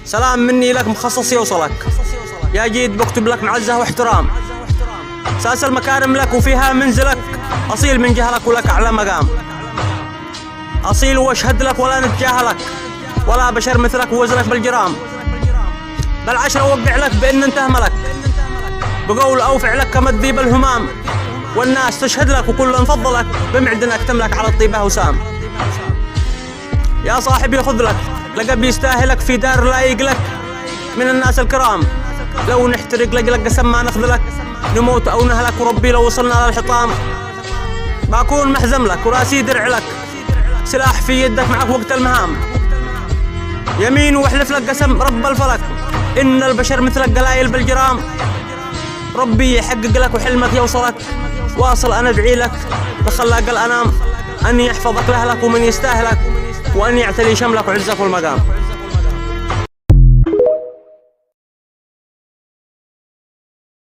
سلام مني لك مخصص يوصلك، يا جيد بكتب لك معزة واحترام. ساس المكارم لك وفيها منزلك، أصيل من جهلك ولك أعلى مقام. أصيل واشهد لك ولا نتجاهلك، ولا بشر مثلك ووزنك بالجرام. بل عشرة وقع لك بأن انته ملك، بقول أو فعلك كما الذيب الهمام. والناس تشهد لك وكل فضلك، بمعدنك تملك على الطيبة وسام. يا صاحبي خذ لك لقب يستاهلك في دار لايق لك من الناس الكرام. لو نحترق لك قسم ما نخذلك، نموت أو نهلك وربي لو وصلنا للحطام. بكون محزم لك وراسي درع لك، سلاح في يدك معك وقت المهام. يمين واحلف لك قسم رب الفلك، إن البشر مثلك قلايل بالجرام. ربي يحقق لك وحلمك يوصلك، واصل أنا أدعي لك لخلاق الأنام، أن يحفظك لأهلك ومن يستاهلك، وأن يعتلي شملك وعزك والمقام.